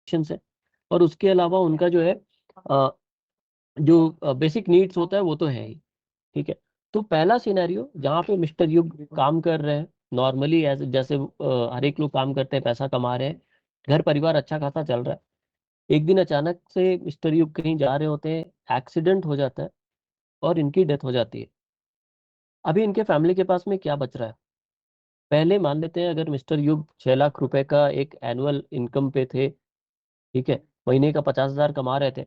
है, और उसके अलावा उनका जो है जो बेसिक नीड्स होता है वो तो है ही। ठीक है। तो पहला सिनेरियो जहाँ पे मिस्टर युग काम कर रहे हैं नॉर्मली, एज जैसे हर एक लोग काम करते हैं, पैसा कमा रहे हैं, घर परिवार अच्छा खासा चल रहा है। एक दिन अचानक से मिस्टर युग कहीं जा रहे होते हैं, एक्सीडेंट हो जाता है और इनकी डेथ हो जाती है। अभी इनके फैमिली के पास में क्या बच रहा है? पहले मान लेते हैं अगर मिस्टर युग 6 लाख रुपए का एक एनुअल इनकम पे थे, ठीक है, महीने का 50,000 कमा रहे थे,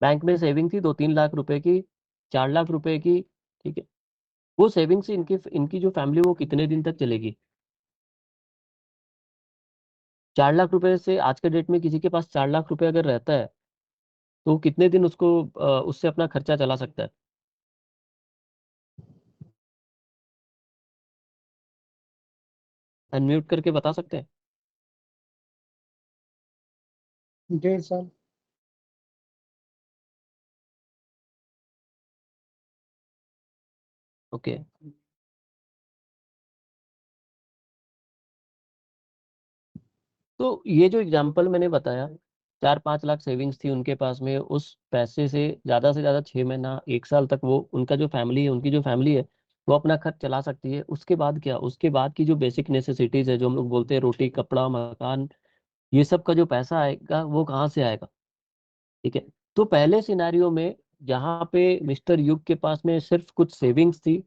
बैंक में सेविंग थी 2-3 लाख रुपए की, 4 लाख रुपए की, ठीक है, वो सेविंग से इनकी इनकी जो फैमिली वो कितने दिन तक चलेगी? 4 लाख रुपए से आज के डेट में किसी के पास 4 लाख रुपए अगर रहता है तो वो कितने दिन उसको उससे अपना खर्चा चला सकता है? अनम्यूट करके बता सकते हैं? 1.5 साल। ओके। तो ये जो एग्जांपल मैंने बताया, 4-5 लाख सेविंग्स थी उनके पास में, उस पैसे से ज्यादा 6 महीना 1 साल तक वो उनका जो फैमिली है, उनकी जो फैमिली है वो अपना खर्च चला सकती है। उसके बाद क्या? उसके बाद की जो बेसिक नेसेसिटीज है, जो हम लोग बोलते हैं रोटी कपड़ा मकान, ये सब का जो पैसा आएगा वो कहाँ से आएगा? ठीक है। तो पहले सिनारियो में जहाँ पे मिस्टर युग के पास में सिर्फ कुछ सेविंग्स थी,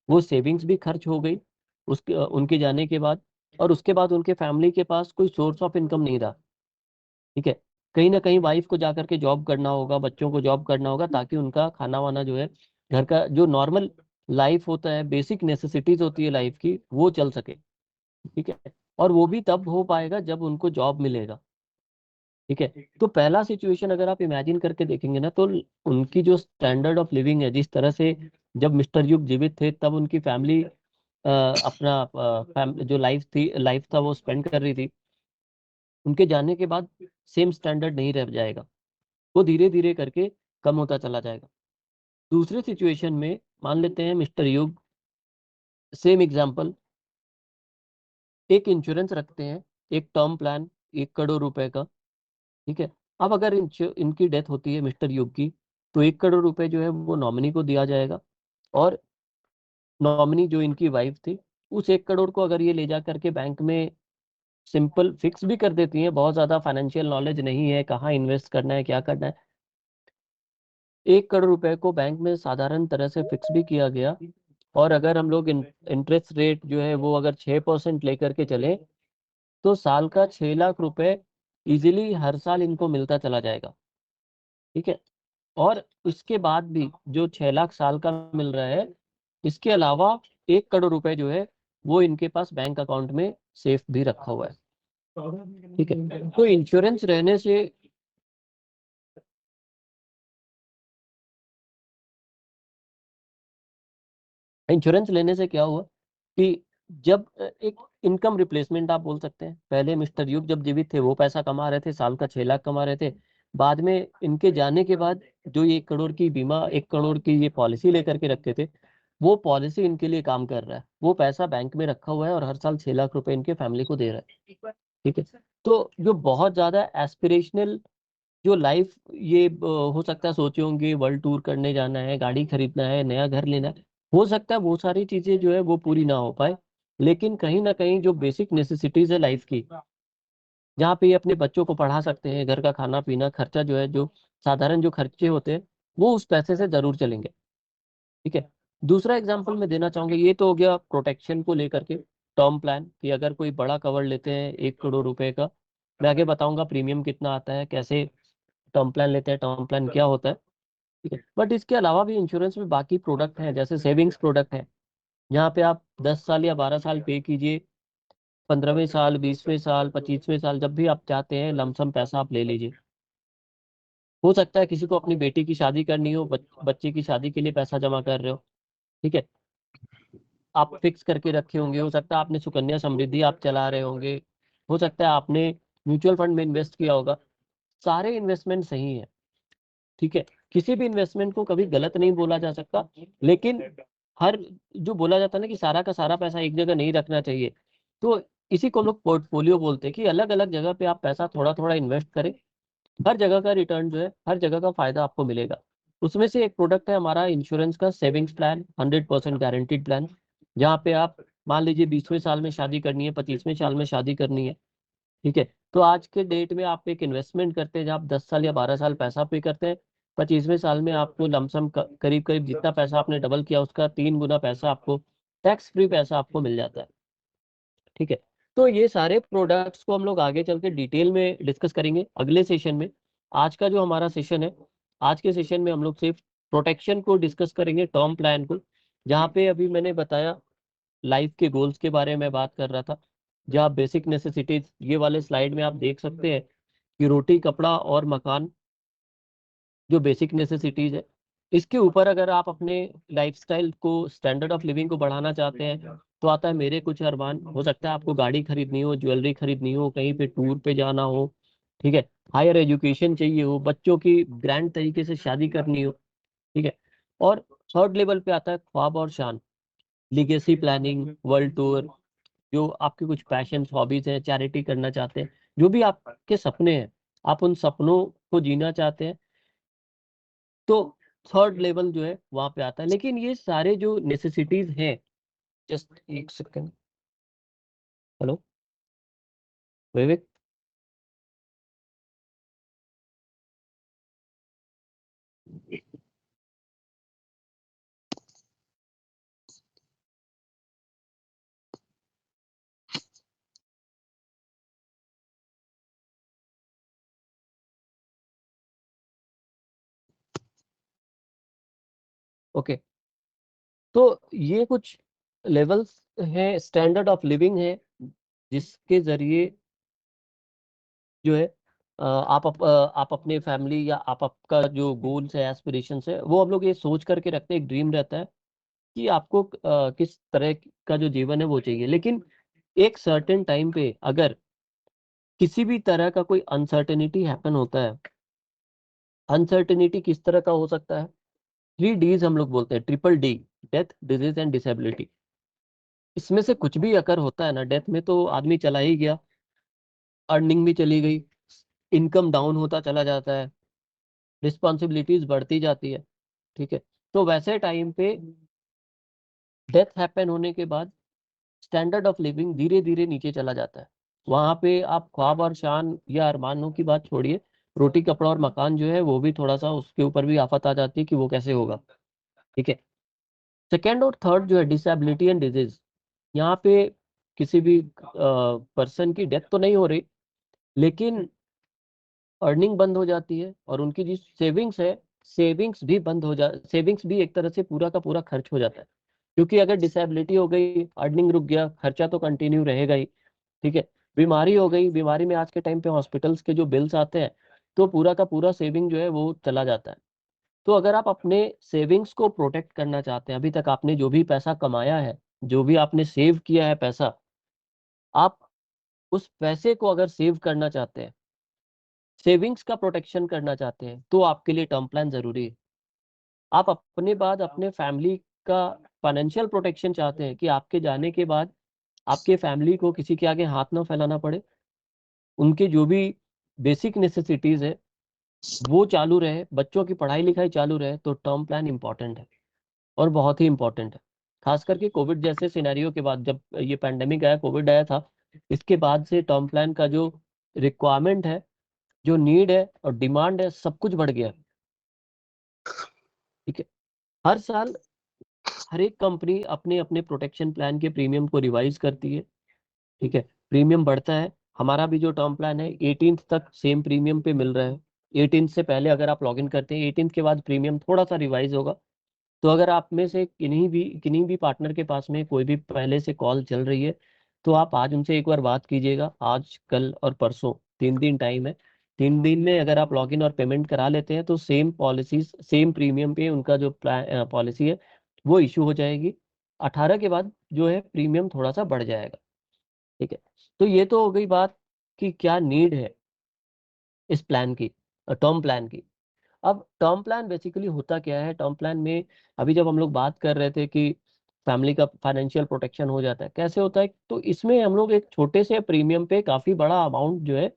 वो सेविंग्स भी खर्च हो गई उसके उनके जाने के बाद, और उसके बाद उनके फैमिली के पास कोई सोर्स ऑफ इनकम नहीं रहा। ठीक है। कहीं ना कहीं वाइफ को जाकर के जॉब करना होगा, बच्चों को जॉब करना होगा, ताकि उनका खाना वाना जो है, घर का जो नॉर्मल लाइफ होता है, बेसिक नेसेसिटीज होती है लाइफ की, वो चल सके। ठीक है। और वो भी तब हो पाएगा जब उनको जॉब मिलेगा। ठीक है। तो पहला सिचुएशन अगर आप इमेजिन करके देखेंगे ना, तो उनकी जो स्टैंडर्ड ऑफ लिविंग है, जिस तरह से जब मिस्टर युग जीवित थे तब उनकी फैमिली अपना जो लाइफ था वो स्पेंड कर रही थी, उनके जाने के बाद सेम स्टैंडर्ड नहीं रह जाएगा, वो धीरे धीरे करके कम होता चला जाएगा। दूसरे सिचुएशन में मान लेते हैं मिस्टर युग, सेम एग्जांपल, एक इंश्योरेंस रखते हैं, एक टर्म प्लान 1 करोड़ रुपए का। ठीक है। अब अगर इनकी डेथ होती है मिस्टर युग की, तो 1 करोड़ रुपए जो है वो नॉमिनी को दिया जाएगा, और नॉमिनी जो इनकी वाइफ थी, उस 1 करोड़ को अगर ये ले जा करके बैंक में सिंपल फिक्स भी कर देती हैं, बहुत ज्यादा फाइनेंशियल नॉलेज नहीं है कहाँ इन्वेस्ट करना है क्या करना है, 1 करोड़ रुपए को बैंक में साधारण तरह से फिक्स भी किया गया, और अगर हम लोग इंटरेस्ट रेट जो है वो अगर 6% लेकर के चले, तो साल का 6 लाख रुपए इजीली हर साल इनको मिलता चला जाएगा। ठीक है। और इसके बाद भी जो 6 लाख साल का मिल रहा है, इसके अलावा 1 करोड़ रुपए जो है वो इनके पास बैंक अकाउंट में सेफ भी रखा हुआ है। ठीक है। तो इंश्योरेंस लेने से क्या हुआ कि जब एक इनकम रिप्लेसमेंट आप बोल सकते हैं, पहले मिस्टर युग जब जीवित थे वो पैसा कमा रहे थे, साल का 6 लाख कमा रहे थे, बाद में इनके जाने के बाद जो ये 1 करोड़ की बीमा, 1 करोड़ की ये पॉलिसी लेकर के रखे थे, वो पॉलिसी इनके लिए काम कर रहा है, वो पैसा बैंक में रखा हुआ है और हर साल 6 लाख रुपए इनके फैमिली को दे रहा है। ठीक है। तो जो बहुत ज्यादा एस्पिरेशनल जो लाइफ ये हो सकता है सोचे होंगे, वर्ल्ड टूर करने जाना है, गाड़ी खरीदना है, नया घर लेना है, हो सकता है वो सारी चीजें जो है वो पूरी ना हो पाए, लेकिन कहीं ना कहीं जो बेसिक नेसेसिटीज है लाइफ की, जहाँ पे ये अपने बच्चों को पढ़ा सकते हैं, घर का खाना पीना खर्चा जो है, जो साधारण जो खर्चे होते हैं, वो उस पैसे से जरूर चलेंगे। ठीक है। दूसरा एग्जाम्पल मैं देना चाहूंगा, ये तो हो गया प्रोटेक्शन को लेकर के, टर्म प्लान, कि अगर कोई बड़ा कवर लेते हैं 1 करोड़ रुपए का, मैं आगे बताऊंगा प्रीमियम कितना आता है, कैसे टर्म प्लान लेते हैं, टर्म प्लान क्या होता है। ठीक है। बट इसके अलावा भी इंश्योरेंस में बाकी प्रोडक्ट हैं, जैसे सेविंग्स प्रोडक्ट है, जहाँ पे आप 10 साल या 12 साल पे कीजिए, 15वें साल 20वें साल 25वें साल जब भी आप चाहते हैं लमसम पैसा आप ले लीजिए। हो सकता है किसी को अपनी बेटी की शादी करनी हो, बच्चे की शादी के लिए पैसा जमा कर रहे हो। ठीक है। आप फिक्स करके रखे होंगे, हो सकता है आपने सुकन्या समृद्धि आप चला रहे होंगे, हो सकता है आपने म्यूचुअल फंड में इन्वेस्ट किया होगा, सारे इन्वेस्टमेंट सही है। ठीक है। किसी भी इन्वेस्टमेंट को कभी गलत नहीं बोला जा सकता, लेकिन हर जो बोला जाता है ना कि सारा का सारा पैसा एक जगह नहीं रखना चाहिए, तो इसी को हम लोग पोर्टफोलियो बोलते हैं कि अलग अलग जगह पे आप पैसा थोड़ा थोड़ा इन्वेस्ट करें, हर जगह का रिटर्न जो है, हर जगह का फायदा आपको मिलेगा। उसमें से एक प्रोडक्ट है हमारा इंश्योरेंस का सेविंग्स प्लान, 100% गारंटीड प्लान, जहाँ पे आप मान लीजिए 20वें साल में शादी करनी है, 25वें साल में शादी करनी है, ठीक है, तो आज के डेट में आप एक इन्वेस्टमेंट करते हैं जहाँ आप 10 साल या 12 साल पैसा पे करते हैं, 25वें साल में आपको लमसम करीब करीब जितना पैसा आपने डबल किया उसका 3 गुना पैसा आपको, टैक्स फ्री पैसा आपको मिल जाता है। ठीक है, तो ये सारे प्रोडक्ट्स को हम लोग आगे चल के डिटेल में डिस्कस करेंगे अगले सेशन में। आज का जो हमारा सेशन है, आज के सेशन में हम लोग सिर्फ प्रोटेक्शन को डिस्कस करेंगे, टर्म प्लान को, जहाँ पे अभी मैंने बताया लाइफ के गोल्स के बारे में बात कर रहा था, जहाँ बेसिक नेसेसिटीज ये वाले स्लाइड में आप देख सकते हैं कि रोटी कपड़ा और मकान जो बेसिक नेसेसिटीज है, इसके ऊपर अगर आप अपने लाइफस्टाइल को, स्टैंडर्ड ऑफ लिविंग को बढ़ाना चाहते हैं तो आता है मेरे कुछ अरमान। हो सकता है आपको गाड़ी खरीदनी हो, ज्वेलरी खरीदनी हो, कहीं पे टूर पे जाना हो, ठीक है, हायर एजुकेशन चाहिए हो, बच्चों की ग्रैंड तरीके से शादी करनी हो, ठीक है। और थर्ड लेवल पे आता है ख्वाब और शान, लिगेसी प्लानिंग, वर्ल्ड टूर, जो आपके कुछ पैशन हॉबीज हैं, चैरिटी करना चाहते हैं, जो भी आपके सपने हैं, आप उन सपनों को जीना चाहते हैं, तो थर्ड लेवल जो है वहां पे आता है। लेकिन ये सारे जो नेसेसिटीज हैं, जस्ट एक सेकंड, हेलो विवेक। ओके, तो ये कुछ लेवल्स हैं, स्टैंडर्ड ऑफ लिविंग है, जिसके जरिए जो है आप अपने फैमिली या आपका जो गोल्स है, एस्पिरेशंस है, वो हम लोग ये सोच करके रखते हैं, एक ड्रीम रहता है कि आपको किस तरह का जो जीवन है वो चाहिए। लेकिन एक सर्टेन टाइम पे अगर किसी भी तरह का कोई अनसर्टेनिटी हैपन होता है, अनसर्टेनिटी किस तरह का हो सकता है, 3 Ds हम लोग बोलते हैं, triple D, death, disease and disability. इसमें से कुछ भी अगर होता है ना, डेथ में तो आदमी चला ही गया, अर्निंग भी चली गई, इनकम डाउन होता चला जाता है, रिस्पॉन्सिबिलिटीज बढ़ती जाती है, ठीक है। तो वैसे टाइम पे डेथ हैपन होने के बाद स्टैंडर्ड ऑफ लिविंग धीरे धीरे नीचे चला जाता है। वहां पे आप ख्वाब और शान या अरमानों की बात छोड़िए, रोटी कपड़ा और मकान जो है वो भी थोड़ा सा उसके ऊपर भी आफत आ जाती है कि वो कैसे होगा, ठीक है। सेकेंड और थर्ड जो है डिसेबिलिटी एंड डिजीज, यहाँ पे किसी भी पर्सन की डेथ तो नहीं हो रही, लेकिन अर्निंग बंद हो जाती है और उनकी जो सेविंग्स है, सेविंग्स भी एक तरह से पूरा का पूरा खर्च हो जाता है। क्योंकि अगर डिसेबिलिटी हो गई, अर्निंग रुक गया, खर्चा तो कंटिन्यू रहेगा ही, ठीक है। बीमारी हो गई, बीमारी में आज के टाइम पे हॉस्पिटल्स के जो बिल्स आते हैं, तो पूरा का पूरा सेविंग जो है वो चला जाता है। तो अगर आप अपने सेविंग्स को प्रोटेक्ट करना चाहते हैं, अभी तक आपने जो भी पैसा कमाया है, जो भी आपने सेव किया है पैसा, आप उस पैसे को अगर सेव करना चाहते हैं, सेविंग्स का प्रोटेक्शन करना चाहते हैं, तो आपके लिए टर्म प्लान जरूरी है। आप अपने बाद अपने फैमिली का फाइनेंशियल प्रोटेक्शन चाहते हैं कि आपके जाने के बाद आपके फैमिली को किसी के आगे हाथ ना फैलाना पड़े, उनके जो भी बेसिक नेसेसिटीज है वो चालू रहे, बच्चों की पढ़ाई लिखाई चालू रहे, तो टर्म प्लान इंपॉर्टेंट है और बहुत ही इंपॉर्टेंट है। खास करके कोविड जैसे सिनेरियो के बाद, जब ये पैंडेमिक आया, कोविड आया था, इसके बाद से टर्म प्लान का जो रिक्वायरमेंट है, जो नीड है और डिमांड है, सब कुछ बढ़ गया है, ठीक है। हर साल हर एक कंपनी अपने अपने प्रोटेक्शन प्लान के प्रीमियम को रिवाइज करती है, ठीक है, प्रीमियम बढ़ता है। हमारा भी जो टर्म प्लान है 18th तक सेम प्रीमियम पे मिल रहा है। 18th से पहले अगर आप लॉग इन करते हैं, 18th के बाद प्रीमियम थोड़ा सा रिवाइज होगा। तो अगर आप में से किन्हीं भी पार्टनर के पास में कोई भी पहले से कॉल चल रही है, तो आप आज उनसे एक बार बात कीजिएगा, आज कल और परसों, 3 दिन टाइम है। 3 दिन में अगर आप लॉगिन और पेमेंट करा लेते हैं तो सेम पॉलिसीज सेम प्रीमियम पे उनका जो पॉलिसी है वो इशू हो जाएगी। 18 के बाद जो है प्रीमियम थोड़ा सा बढ़ जाएगा, ठीक है। तो ये तो हो गई बात कि क्या नीड है इस प्लान की, टर्म प्लान की। अब टर्म प्लान बेसिकली होता क्या है, टर्म प्लान में अभी जब हम लोग बात कर रहे थे कि फैमिली का फाइनेंशियल प्रोटेक्शन हो जाता है। कैसे होता है? तो इसमें हम लोग एक छोटे से प्रीमियम पे काफी बड़ा अमाउंट जो है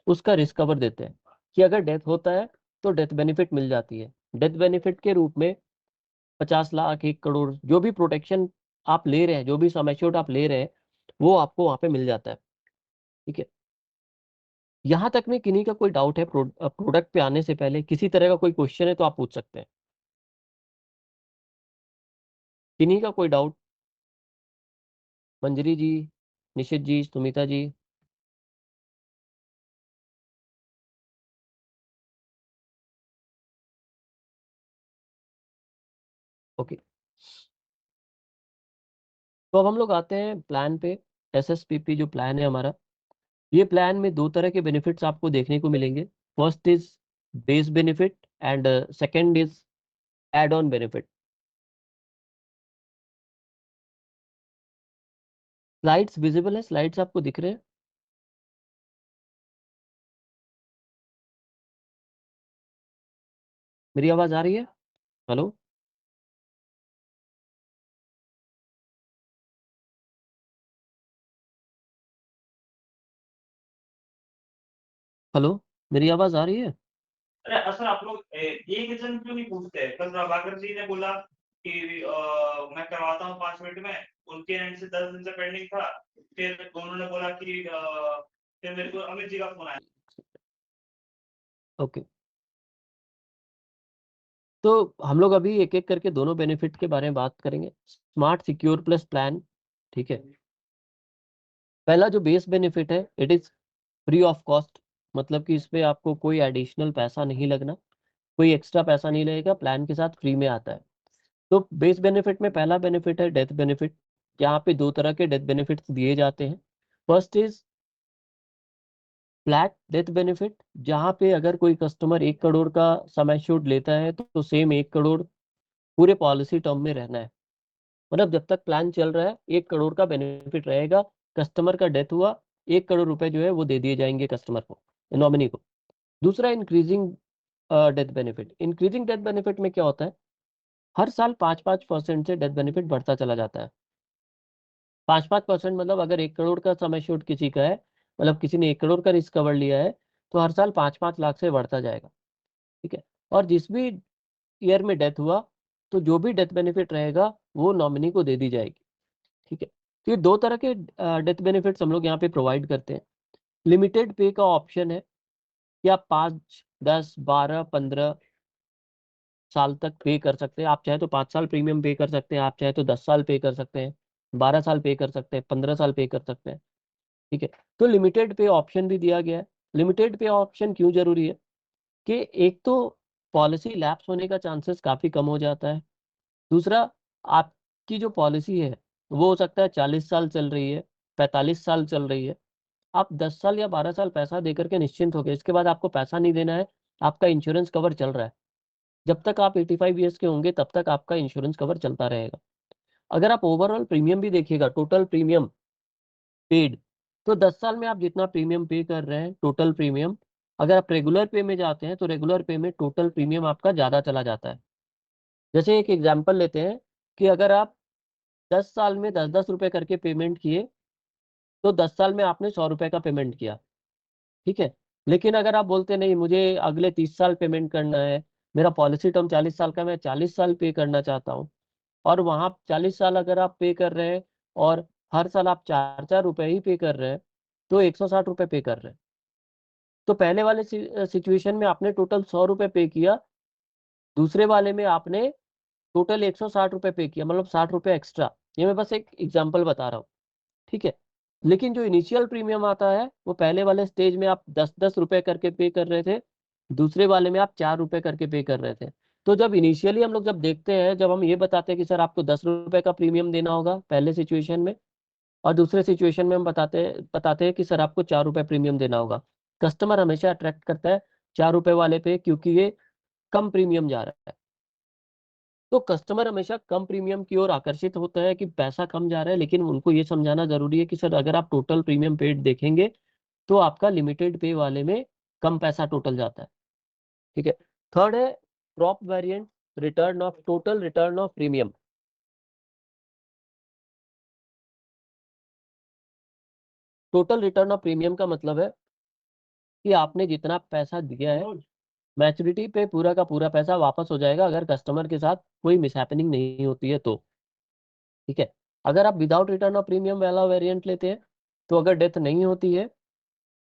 उसका रिस्क कवर देते हैं, कि अगर डेथ होता है तो डेथ बेनिफिट मिल जाती है। डेथ बेनिफिट के रूप में 50 लाख, 1 करोड़, जो भी प्रोटेक्शन आप ले रहे हैं, जो भी सम एश्योर्ड आप ले रहे हैं, वो आपको वहां पे मिल जाता है। ठीक है, यहां तक में किन्हीं का कोई डाउट है? प्रोडक्ट पे आने से पहले किसी तरह का कोई क्वेश्चन है तो आप पूछ सकते हैं। किन्हीं का कोई डाउट? मंजरी जी, निशित जी, सुमिता जी। ओके, तो अब हम लोग आते हैं प्लान पे। एसएसपीपी जो प्लान है हमारा, ये प्लान में दो तरह के बेनिफिट्स आपको देखने को मिलेंगे। First is base benefit and second is add on benefit. Slides visible है? स्लाइड्स आपको दिख रहे हैं? मेरी आवाज आ रही है? हेलो? हेलो, मेरी आवाज आ रही है? अरे सर, आप लोग एक रीजन क्यों नहीं पूछते? कल प्रभाकर जी ने बोला कि मैं करवाता हूँ 5 मिनट में, उनके एंड से 10 दिन से पेंडिंग था। फिर उन्होंने बोला कि फिर मेरे को अमित जी का फोन आया। ओके, तो हम लोग अभी एक एक करके दोनों बेनिफिट के बारे में बात करेंगे। Smart secure plus plan. ठीक है, पहला जो बेस बेनिफिट है, it is free of cost. मतलब कि इसमें आपको कोई एडिशनल पैसा नहीं लगना, कोई एक्स्ट्रा पैसा नहीं लगेगा, प्लान के साथ फ्री में आता है। तो बेस बेनिफिट में पहला बेनिफिट है डेथ बेनिफिट। यहाँ पे दो तरह के डेथ बेनिफिट्स दिए जाते हैं। First is flat death benefit, जहाँ पे अगर कोई कस्टमर 1 करोड़ का सम एश्योर्ड लेता है तो सेम 1 करोड़ पूरे पॉलिसी टर्म में रहना है। मतलब जब तक प्लान चल रहा है 1 करोड़ का बेनिफिट रहेगा। कस्टमर का डेथ हुआ, 1 करोड़ रुपए जो है वो दे दिए जाएंगे कस्टमर को, नॉमिनी को। दूसरा increasing death benefit. Increasing death benefit में क्या होता है? हर साल 5-5% से डेथ बेनिफिट बढ़ता चला जाता है। 5-5% मतलब अगर 1 करोड़ का सम एश्योर्ड किसी का है, मतलब किसी ने 1 करोड़ का रिस्क कवर लिया है, तो हर साल 5-5 लाख से बढ़ता जाएगा। ठीक है, और जिस भी ईयर में डेथ हुआ, तो जो भी डेथ बेनिफिट रहेगा वो नॉमिनी को दे दी जाएगी। ठीक है, तो ये दो तरह के डेथ बेनिफिट्स हम लोग यहाँ पे प्रोवाइड करते हैं। लिमिटेड पे का ऑप्शन है कि आप 5, 10, 12, 15 साल तक पे कर सकते हैं। आप चाहे तो 5 साल प्रीमियम पे कर सकते हैं, आप चाहे तो 10 साल पे कर सकते हैं, 12 साल पे कर सकते हैं, 15 साल पे कर सकते हैं। ठीक है, तो लिमिटेड पे ऑप्शन भी दिया गया है। लिमिटेड पे ऑप्शन क्यों जरूरी है? कि एक तो पॉलिसी लैप्स होने का चांसेस काफी कम हो जाता है। दूसरा, आपकी जो पॉलिसी है वो हो सकता है 40 साल चल रही है, 45 साल चल रही है। आप 10 साल या 12 साल पैसा दे करके निश्चिंत हो गए, इसके बाद आपको पैसा नहीं देना है, आपका इंश्योरेंस कवर चल रहा है। जब तक आप 85 ईयर्स के होंगे तब तक आपका इंश्योरेंस कवर चलता रहेगा। अगर आप ओवरऑल प्रीमियम भी देखिएगा, टोटल प्रीमियम पेड, तो 10 साल में आप जितना प्रीमियम पे कर रहे हैं टोटल प्रीमियम, अगर आप रेगुलर पे में जाते हैं तो रेगुलर पे में टोटल प्रीमियम आपका ज्यादा चला जाता है। जैसे एक एग्जांपल लेते हैं कि अगर आप 10 साल में 10-10 रुपए करके पेमेंट किए, तो 10 साल में आपने 100 रुपए का पेमेंट किया। ठीक है, लेकिन अगर आप बोलते नहीं, मुझे अगले 30 साल पेमेंट करना है, मेरा पॉलिसी टर्म 40 साल का, मैं 40 साल पे करना चाहता हूँ, और वहां 40 साल अगर आप पे कर रहे हैं और हर साल आप 4-4 रुपए ही पे कर रहे हैं, तो 160 रुपए पे कर रहे हैं। तो पहले वाले सिचुएशन में आपने टोटल 100 रुपए पे किया, दूसरे वाले में आपने टोटल 160 रुपए पे किया, मतलब 60 रुपए एक्स्ट्रा। ये मैं बस एक एग्जाम्पल बता रहा हूँ। ठीक है, लेकिन जो इनिशियल प्रीमियम आता है वो पहले वाले स्टेज में आप 10-10 रुपए करके पे कर रहे थे, दूसरे वाले में आप 4 रुपए करके पे कर रहे थे। तो जब इनिशियली हम लोग जब देखते हैं, जब हम ये बताते हैं कि सर आपको 10 रुपए का प्रीमियम देना होगा पहले सिचुएशन में, और दूसरे सिचुएशन में हम बताते हैं कि सर आपको 4 रुपए प्रीमियम देना होगा, कस्टमर हमेशा अट्रैक्ट करता है 4 रुपए वाले पे, क्योंकि ये कम प्रीमियम जा रहा है। तो कस्टमर हमेशा कम प्रीमियम की ओर आकर्षित होता है कि पैसा कम जा रहा है, लेकिन उनको ये समझाना जरूरी है कि सर अगर आप टोटल प्रीमियम पेड देखेंगे तो आपका लिमिटेड पे वाले में कम पैसा टोटल जाता है। ठीक है, थर्ड है crop variant return of total return of premium. Total return of premium का मतलब है कि आपने जितना पैसा दिया है मैच्योरिटी पे पूरा का पूरा पैसा वापस हो जाएगा अगर कस्टमर के साथ कोई मिसहैपनिंग नहीं होती है तो। ठीक है। अगर आप विदाउट रिटर्न ऑफ प्रीमियम वाला वेरिएंट लेते हैं तो अगर डेथ नहीं होती है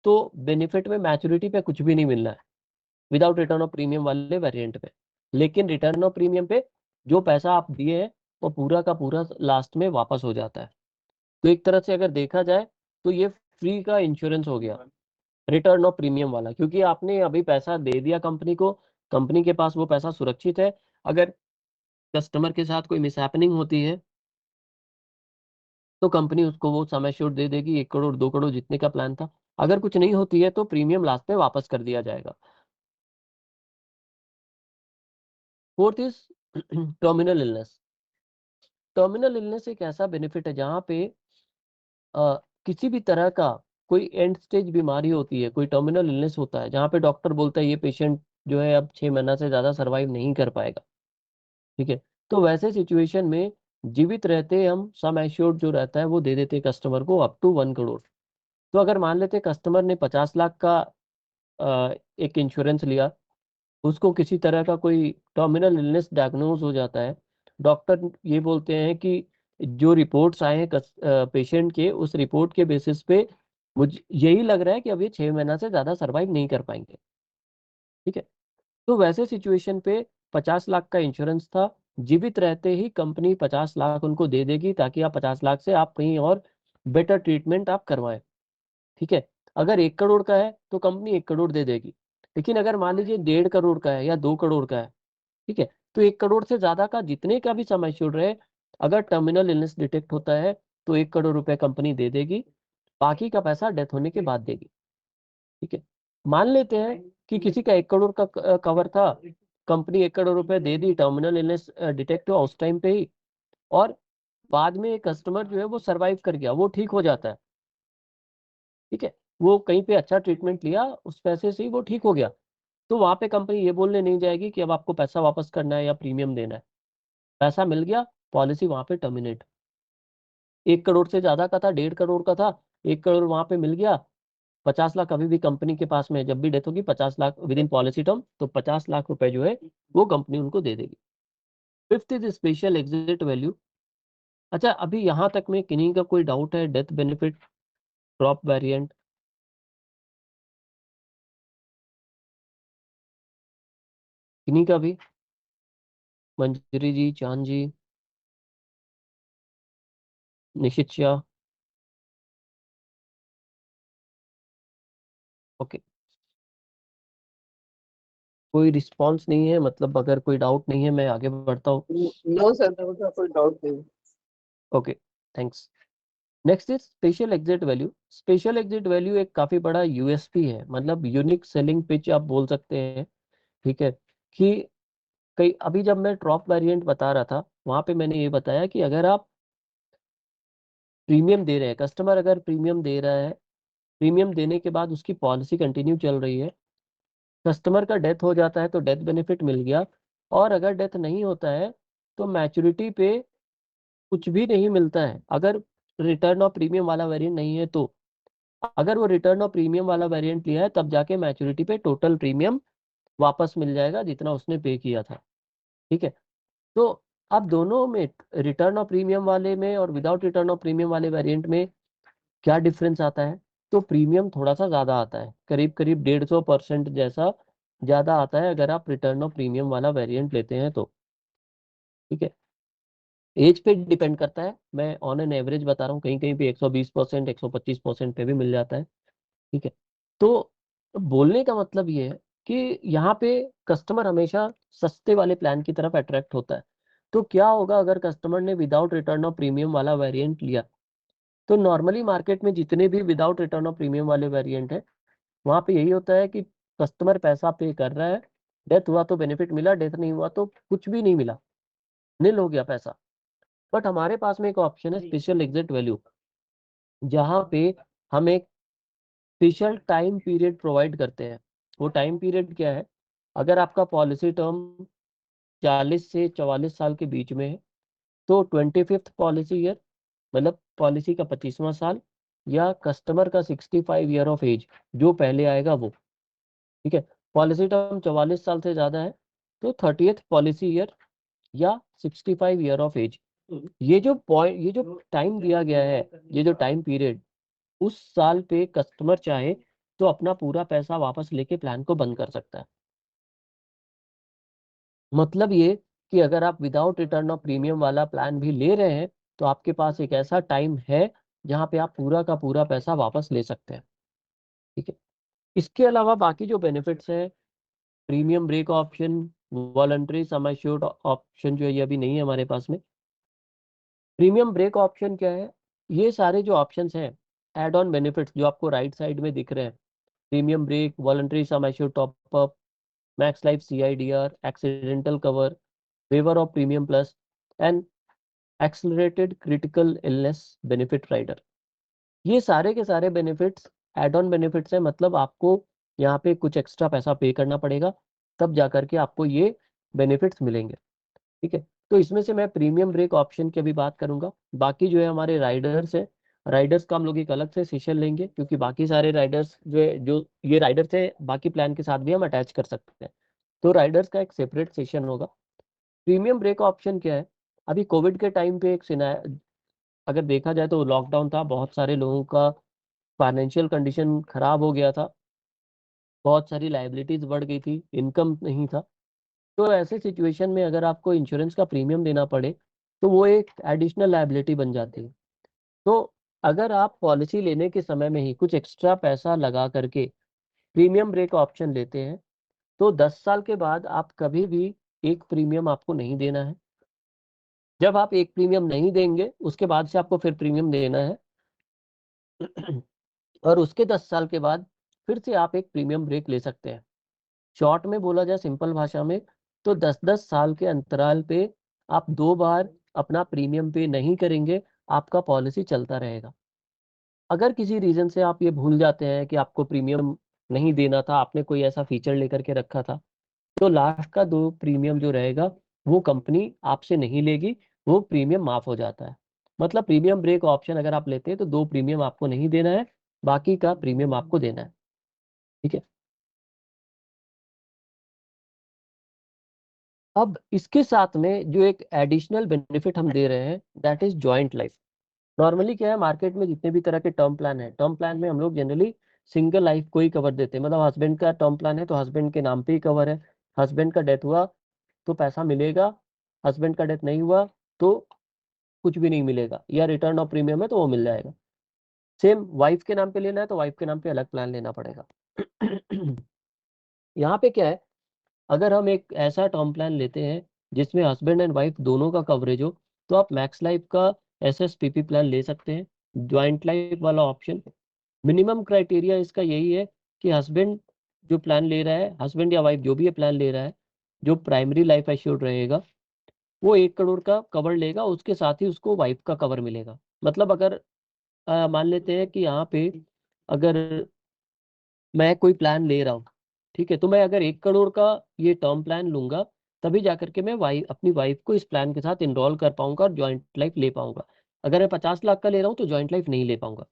तो बेनिफिट में मैच्योरिटी पे कुछ भी नहीं मिलना है विदाउट रिटर्न ऑफ प्रीमियम वाले वेरिएंट पे। लेकिन रिटर्न ऑफ प्रीमियम पे जो पैसा आप दिए हैं वो पूरा का पूरा लास्ट में वापस हो जाता है। तो एक तरह से अगर देखा जाए तो ये फ्री का इंश्योरेंस हो गया रिटर्न ऑफ प्रीमियम वाला, क्योंकि आपने अभी पैसा दे दिया कंपनी को, कंपनी के पास वो पैसा सुरक्षित है। अगर कस्टमर के साथ कोई मिसहैपनिंग होती है तो कंपनी उसको वो सम एश्योर्ड दे देगी, 1 करोड़ 2 करोड़ जितने का प्लान था। अगर कुछ नहीं होती है तो प्रीमियम लास्ट में वापस कर दिया जाएगा। Fourth is terminal illness. Terminal illness एक ऐसा बेनिफिट है जहाँ पे किसी भी तरह का कोई एंड स्टेज बीमारी होती है, कोई टर्मिनल इलनेस होता है जहाँ पे डॉक्टर बोलता है ये पेशेंट जो है अब 6 महीना से ज्यादा सरवाइव नहीं कर पाएगा। ठीक है। तो वैसे सिचुएशन में जीवित रहते हम सम एश्योर्ड जो रहता है वो दे देते कस्टमर को अप टू 1 करोड़। तो अगर मान लेते कस्टमर ने 50 लाख का एक इंश्योरेंस लिया, उसको किसी तरह का कोई टर्मिनल इलनेस डायग्नोज हो जाता है, डॉक्टर ये बोलते हैं कि जो रिपोर्ट्स आए हैं पेशेंट के, उस रिपोर्ट के बेसिस पे मुझे यही लग रहा है कि अब ये 6 महीना से ज्यादा सरवाइव नहीं कर पाएंगे। ठीक है। तो वैसे सिचुएशन पे 50 लाख का इंश्योरेंस था, जीवित रहते ही कंपनी 50 लाख उनको दे देगी ताकि आप 50 लाख से आप कहीं और बेटर ट्रीटमेंट आप करवाएं। ठीक है। अगर 1 करोड़ का है तो कंपनी 1 करोड़ दे देगी। लेकिन अगर मान लीजिए 1.5 करोड़ का है या 2 करोड़ का है, ठीक है, तो 1 करोड़ से ज्यादा का जितने का भी सम एश्योर्ड रहे, अगर टर्मिनल इलनेस डिटेक्ट होता है तो 1 करोड़ रुपए कंपनी दे देगी, बाकी का पैसा डेथ होने के बाद देगी। ठीक है। मान लेते हैं कि किसी का 1 करोड़ का कवर था, कंपनी 1 करोड़ रुपए दे दी, टर्मिनल इलनेस डिटेक्ट हुआ उस टाइम पे ही, और बाद में एक कस्टमर जो है वो सरवाइव कर गया, वो ठीक हो जाता है। ठीक है। वो कहीं पे अच्छा ट्रीटमेंट लिया, उस पैसे से ही वो ठीक हो गया। तो वहां पे कंपनी ये बोलने नहीं जाएगी कि अब आपको पैसा वापस करना है या प्रीमियम देना है। पैसा मिल गया, पॉलिसी वहां पे टर्मिनेट। 1 करोड़ से ज्यादा का था, 1.5 करोड़ का था, 1 करोड़ वहां पे मिल गया। 50 लाख अभी भी कंपनी के पास में है, जब भी डेथ होगी 50 lakh with in policy term, तो 50 लाख रुपए जो है वो कंपनी उनको दे देगी। Fifth is special exit value. अच्छा, अभी यहाँ तक में किन्हीं का कोई डाउट है डेथ बेनिफिट क्रॉप वेरिएंट? किन्हीं का भी? मंजरी जी, चांद जी, निशित शाह? ओके, कोई रिस्पॉन्स नहीं है, मतलब अगर कोई डाउट नहीं है मैं आगे बढ़ता हूँ। नो सर, कोई डाउट नहीं। Okay, thanks. Next is special exit value. Special exit value एक काफी बड़ा यूएसपी है, मतलब यूनिक सेलिंग पिच आप बोल सकते हैं। ठीक है। कि कई अभी जब मैं ड्रॉप वेरिएंट बता रहा था वहां पे मैंने ये बताया कि अगर आप प्रीमियम दे रहे हैं, कस्टमर अगर प्रीमियम दे रहा है, प्रीमियम देने के बाद उसकी पॉलिसी कंटिन्यू चल रही है, कस्टमर का डेथ हो जाता है तो डेथ बेनिफिट मिल गया, और अगर डेथ नहीं होता है तो मैच्योरिटी पे कुछ भी नहीं मिलता है अगर रिटर्न ऑफ प्रीमियम वाला वेरिएंट नहीं है तो। अगर वो रिटर्न ऑफ प्रीमियम वाला वेरिएंट लिया है तब जाके मैच्योरिटी पे टोटल प्रीमियम वापस मिल जाएगा जितना उसने पे किया था। ठीक है। तो अब दोनों में, रिटर्न ऑफ प्रीमियम वाले में और विदाउट रिटर्न ऑफ प्रीमियम वाले वेरिएंट में क्या डिफरेंस आता है? तो प्रीमियम थोड़ा सा ज्यादा आता है, करीब करीब 150% जैसा ज्यादा आता है अगर आप रिटर्न ऑफ प्रीमियम वाला वेरिएंट लेते हैं तो। ठीक है। एज पे डिपेंड करता है, मैं ऑन एन एवरेज बता रहा हूँ, कहीं कहीं पे 120%, 125% पे भी मिल जाता है। ठीक है। तो बोलने का मतलब ये है कि यहाँ पे कस्टमर हमेशा सस्ते वाले प्लान की तरफ अट्रैक्ट होता है। तो क्या होगा अगर कस्टमर ने विदाउट रिटर्न ऑफ प्रीमियम वाला वेरिएंट लिया? तो नॉर्मली मार्केट में जितने भी विदाउट रिटर्न ऑफ प्रीमियम वाले वेरिएंट है, वहां पे यही होता है कि कस्टमर पैसा पे कर रहा है, डेथ हुआ तो बेनिफिट मिला, डेथ नहीं हुआ तो कुछ भी नहीं मिला, नील हो गया पैसा। बट हमारे पास में एक ऑप्शन है स्पेशल एग्जिट वैल्यू, जहाँ पे हम एक स्पेशल टाइम पीरियड प्रोवाइड करते हैं। वो टाइम पीरियड क्या है? अगर आपका पॉलिसी टर्म 40 से 44 साल के बीच में है तो 25th पॉलिसी ईयर, मतलब पॉलिसी का 25वां साल, या कस्टमर का 65 ईयर ऑफ एज, जो पहले आएगा वो। ठीक है, पॉलिसी टर्म 44 साल से ज्यादा है तो 30th पॉलिसी ईयर या 65 ईयर ऑफ एज। ये जो पॉइंट, ये जो टाइम दिया गया है, ये जो टाइम पीरियड, उस साल पे कस्टमर चाहे तो अपना पूरा पैसा वापस लेके प्लान को बंद कर सकता है। मतलब ये कि अगर आप विदाउट रिटर्न ऑफ प्रीमियम वाला प्लान भी ले रहे हैं तो आपके पास एक ऐसा टाइम है जहां पे आप पूरा का पूरा पैसा वापस ले सकते हैं। ठीक है, इसके अलावा बाकी जो बेनिफिट्स हैं, premium break option, voluntary sum assured option जो है ये अभी नहीं है हमारे पास में। प्रीमियम ब्रेक ऑप्शन क्या है? ये सारे जो ऑप्शंस हैं, एड ऑन बेनिफिट्स जो आपको राइट साइड में दिख रहे हैं, premium break, voluntary sum assured top up, max life CIDR, accidental cover, waiver of premium plus and accelerated critical illness benefit rider. ये सारे के सारे बेनिफिट्स एड ऑन बेनिफिट्स हैं। मतलब आपको यहाँ पे कुछ एक्स्ट्रा पैसा पे करना पड़ेगा तब जा करके आपको ये बेनिफिट्स मिलेंगे। ठीक है, तो इसमें से मैं प्रीमियम ब्रेक ऑप्शन की अभी बात करूंगा। बाकी जो है हमारे राइडर्स है, राइडर्स का हम लोग एक अलग से सेशन लेंगे, क्योंकि बाकी सारे राइडर्स जो है, जो ये राइडर्स है बाकी प्लान के साथ भी हम अटैच कर सकते हैं, तो राइडर्स का एक सेपरेट सेशन होगा। प्रीमियम ब्रेक ऑप्शन क्या है? अभी कोविड के टाइम पे एक अगर देखा जाए तो लॉकडाउन था, बहुत सारे लोगों का फाइनेंशियल कंडीशन खराब हो गया था, बहुत सारी लाइबिलिटीज बढ़ गई थी, इनकम नहीं था। तो ऐसे सिचुएशन में अगर आपको इंश्योरेंस का प्रीमियम देना पड़े तो वो एक एडिशनल लाइबिलिटी बन जाती है। तो अगर आप पॉलिसी लेने के समय में ही कुछ एक्स्ट्रा पैसा लगा करके प्रीमियम ब्रेक ऑप्शन लेते हैं तो 10 साल के बाद आप कभी भी एक प्रीमियम आपको नहीं देना है। जब आप एक प्रीमियम नहीं देंगे उसके बाद से आपको फिर प्रीमियम देना है और उसके 10 साल के बाद फिर से आप एक प्रीमियम ब्रेक ले सकते हैं। शॉर्ट में बोला जाए, सिंपल भाषा में, तो 10-10 साल के अंतराल पे आप 2 बार अपना प्रीमियम पे नहीं करेंगे, आपका पॉलिसी चलता रहेगा। अगर किसी रीजन से आप ये भूल जाते हैं कि आपको प्रीमियम नहीं देना था, आपने कोई ऐसा फीचर लेकर के रखा था, तो लास्ट का 2 प्रीमियम जो रहेगा वो कंपनी आपसे नहीं लेगी, वो प्रीमियम माफ हो जाता है। मतलब प्रीमियम ब्रेक ऑप्शन अगर आप लेते हैं तो 2 प्रीमियम आपको नहीं देना है, बाकी का प्रीमियम आपको देना है। ठीक है, अब इसके साथ में जो एक एडिशनल बेनिफिट हम दे रहे हैं that is joint life. Normally क्या है, मार्केट में जितने भी तरह के टर्म प्लान है, टर्म प्लान में हम लोग जनरली सिंगल लाइफ को ही कवर देते हैं। मतलब हस्बैंड का टर्म प्लान है तो हस्बैंड के नाम पे ही कवर है, हस्बैंड का डेथ हुआ तो पैसा मिलेगा, हस्बैंड का डेथ नहीं हुआ तो कुछ भी नहीं मिलेगा, या रिटर्न ऑफ प्रीमियम है तो वो मिल जाएगा। सेम वाइफ के नाम पे लेना है तो वाइफ के नाम पे अलग प्लान लेना पड़ेगा। यहाँ पे क्या है, अगर हम एक ऐसा टर्म प्लान लेते हैं जिसमें हस्बैंड एंड वाइफ दोनों का कवरेज हो, तो आप मैक्स लाइफ का SSPP प्लान ले सकते हैं, ज्वाइंट लाइफ वाला ऑप्शन। मिनिमम क्राइटेरिया इसका यही है कि हस्बैंड जो प्लान ले रहा है, हस्बैंड या वाइफ जो भी ये प्लान ले रहा है, जो प्राइमरी लाइफ एश्योर्ड रहेगा वो 1 करोड़ का कवर लेगा, उसके साथ ही उसको वाइफ का कवर मिलेगा। मतलब अगर मान लेते हैं कि यहाँ पे अगर मैं कोई प्लान ले रहा हूँ, ठीक है, तो मैं अगर 1 करोड़ का ये टर्म प्लान लूंगा तभी जाकर के मैं अपनी वाइफ को इस प्लान के साथ इनरोल कर पाऊंगा और ज्वाइंट लाइफ ले पाऊंगा। अगर मैं 50 लाख का ले रहा हूँ तो ज्वाइंट लाइफ नहीं ले पाऊंगा।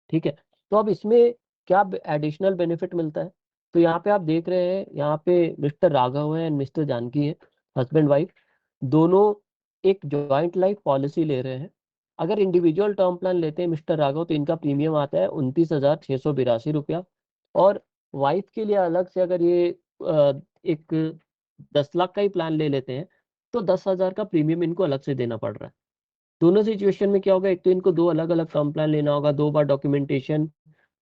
ठीक है, तो अब इसमें क्या एडिशनल बेनिफिट मिलता है? तो यहाँ पे आप देख रहे हैं, यहाँ पे मिस्टर राघव है एंड मिस्टर जानकी है, हस्बैंड वाइफ दोनों एक ज्वाइंट लाइफ पॉलिसी ले रहे हैं। अगर इंडिविजुअल टर्म प्लान लेते हैं मिस्टर राघव तो इनका प्रीमियम आता है 29,682 रुपया, और वाइफ के लिए अलग से अगर ये एक 10 लाख का ही प्लान ले लेते हैं तो 10,000 का प्रीमियम इनको अलग से देना पड़ रहा है। दोनों सिचुएशन में क्या होगा, एक तो इनको 2 अलग अलग टर्म प्लान लेना होगा, 2 बार डॉक्यूमेंटेशन,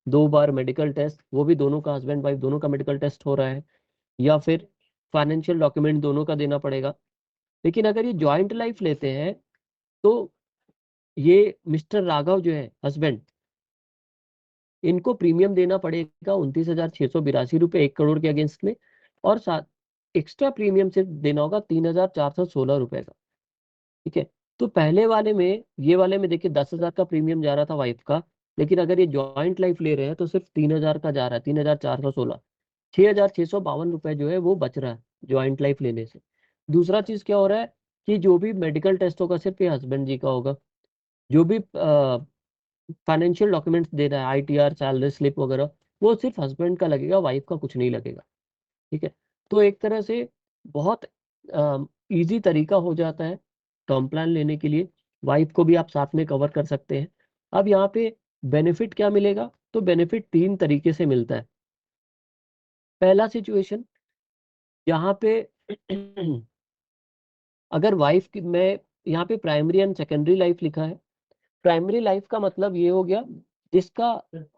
2 बार मेडिकल टेस्ट, वो भी दोनों का हस्बैंड वाइफ दोनों का मेडिकल टेस्ट हो रहा है, या फिर फाइनेंशियल डॉक्यूमेंट दोनों का देना पड़ेगा। लेकिन अगर ये ज्वाइंट लाइफ लेते हैं तो ये मिस्टर राघव जो है हस्बैंड, इनको प्रीमियम देना पड़ेगा 29,682 रुपये 1 करोड़ के अगेंस्ट में, और साथ एक्स्ट्रा प्रीमियम सिर्फ देना होगा 3,416 रुपये का। ठीक है, तो पहले वाले में, ये वाले में देखिए 10,000 का प्रीमियम जा रहा था वाइफ का, लेकिन अगर ये जॉइंट लाइफ ले रहे हैं तो सिर्फ 3,000 का जा रहा है, 3,416, 6,652 रुपये जो है वो बच रहा है ज्वाइंट लाइफ लेने से। दूसरा चीज क्या हो रहा है कि जो भी मेडिकल टेस्ट होगा सिर्फ ये हस्बैंड जी का होगा, जो भी फाइनेंशियल डॉक्यूमेंट्स दे रहा है, आईटीआर, सैलरी स्लिप वगैरह, वो सिर्फ हस्बैंड का लगेगा, वाइफ का कुछ नहीं लगेगा। ठीक है, तो एक तरह से बहुत इजी तरीका हो जाता है टर्म प्लान लेने के लिए। वाइफ को भी आप साथ में कवर कर सकते हैं। अब यहाँ पे बेनिफिट क्या मिलेगा, तो बेनिफिट 3 तरीके से मिलता है। पहला सिचुएशन, यहाँ पे अगर वाइफ की, मैं यहाँ पे प्राइमरी एंड सेकेंडरी लाइफ लिखा है। प्राइमरी लाइफ का मतलब ये हो गया जिसका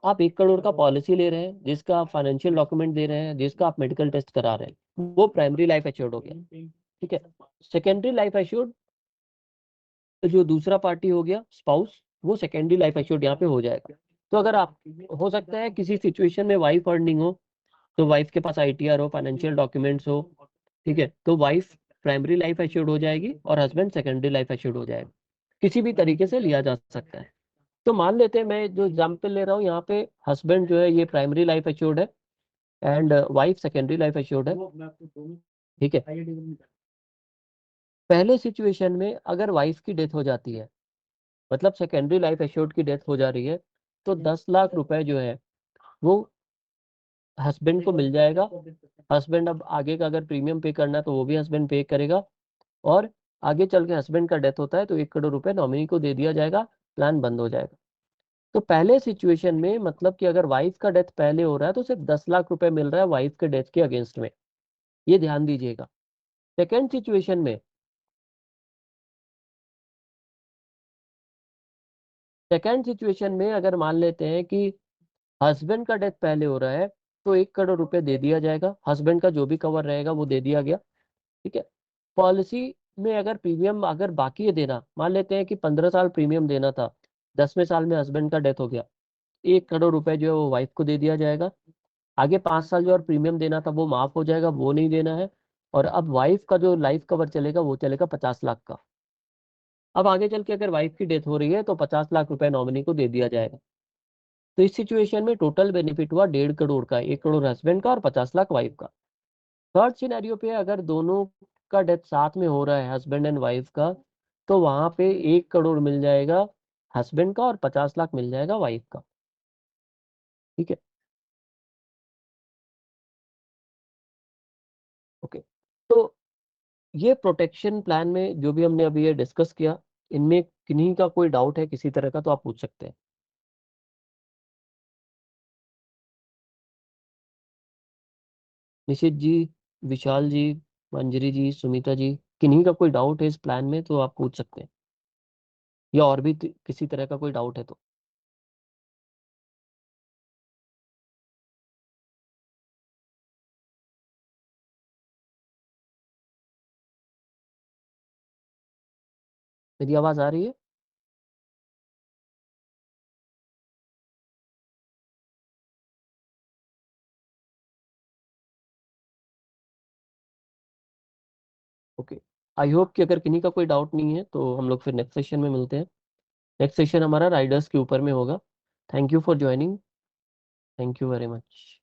आप 1 करोड़ का पॉलिसी ले रहे हैं, जिसका आप फाइनेंशियल डॉक्यूमेंट दे रहे हैं, जिसका आप मेडिकल टेस्ट करा रहे हैं, वो प्राइमरी लाइफ एश्योर्ड हो गया। ठीक है, सेकेंडरी लाइफ एश्योर्ड जो दूसरा पार्टी हो गया स्पाउस, वो सेकेंडरी लाइफ एश्योर्ड यहाँ पे हो जाएगा। तो अगर आप, हो सकता है किसी सिचुएशन में वाइफ अर्निंग हो, तो वाइफ के पास आईटीआर हो, फाइनेंशियल डॉक्यूमेंट्स हो, ठीक है, तो वाइफ प्राइमरी लाइफ एश्योर्ड हो जाएगी और हस्बैंड सेकेंडरी लाइफ एश्योर्ड हो जाएगा। किसी भी तरीके से लिया जा सकता है। तो मान लेते हैं, मैं जो एग्जाम्पल ले रहा हूँ यहाँ पे, हस्बैंड जो है ये प्राइमरी लाइफ एश्योर्ड है and wife secondary life assured है। ठीक है, पहले सिचुएशन में अगर वाइफ की डेथ हो जाती है, मतलब सेकेंडरी लाइफ एश्योर्ड की डेथ हो जा रही है, तो 10 लाख रुपए जो है वो हस्बैंड को मिल जाएगा। हस्बैंड अब आगे का अगर प्रीमियम पे करना है तो वो भी हस्बैंड पे करेगा, और आगे चल के हस्बैंड का डेथ होता है तो 1 करोड़ रुपए नॉमिनी को दे दिया जाएगा, प्लान बंद हो जाएगा। तो पहले सिचुएशन में मतलब कि अगर वाइफ का डेथ पहले हो रहा है तो सिर्फ 10 लाख रुपए मिल रहा है वाइफ के डेथ के अगेंस्ट में, ये ध्यान दीजिएगा। सेकेंड सिचुएशन में, अगर मान लेते हैं कि हस्बैंड का डेथ पहले हो रहा है, तो 1 करोड़ रुपए दे दिया जाएगा, हस्बैंड का जो भी कवर रहेगा वो दे दिया गया। ठीक है, पॉलिसी में अगर प्रीमियम अगर बाकी है देना, मान लेते हैं कि 15 साल प्रीमियम देना था, 10वें साल में हस्बैंड का डेथ हो गया, 1 करोड़ रुपए जो है वो वाइफ को दे दिया जाएगा। आगे 5 साल जो और प्रीमियम देना था वो माफ हो जाएगा, वो नहीं देना है। और अब वाइफ का जो लाइफ कवर चलेगा वो चलेगा 50 लाख का। अब आगे चल के अगर वाइफ की डेथ हो रही है तो 50 लाख रुपए नॉमिनी को दे दिया जाएगा। तो इस सिचुएशन में टोटल बेनिफिट हुआ 1.5 करोड़ का, 1 करोड़ हस्बैंड का और 50 लाख वाइफ का। थर्ड सिनेरियो पे अगर दोनों का डेथ साथ में हो रहा है, हस्बैंड एंड वाइफ का, तो वहां पे 1 करोड़ मिल जाएगा हस्बैंड का और 50 लाख मिल जाएगा वाइफ का। ठीक है, ओके। तो ये प्रोटेक्शन प्लान में जो भी हमने अभी ये डिस्कस किया, इनमें किन्हीं का कोई डाउट है किसी तरह का तो आप पूछ सकते हैं। निशित जी, विशाल जी, मंजरी जी, सुमिता जी, किन्हीं का कोई डाउट है इस प्लान में तो आप पूछ सकते हैं, या और भी किसी तरह का कोई डाउट है तो। मेरी आवाज आ रही है? ओके, आई होप कि अगर किन्हीं का कोई डाउट नहीं है तो हम लोग फिर नेक्स्ट सेशन में मिलते हैं। नेक्स्ट सेशन हमारा राइडर्स के ऊपर में होगा। Thank you for joining. Thank you very much.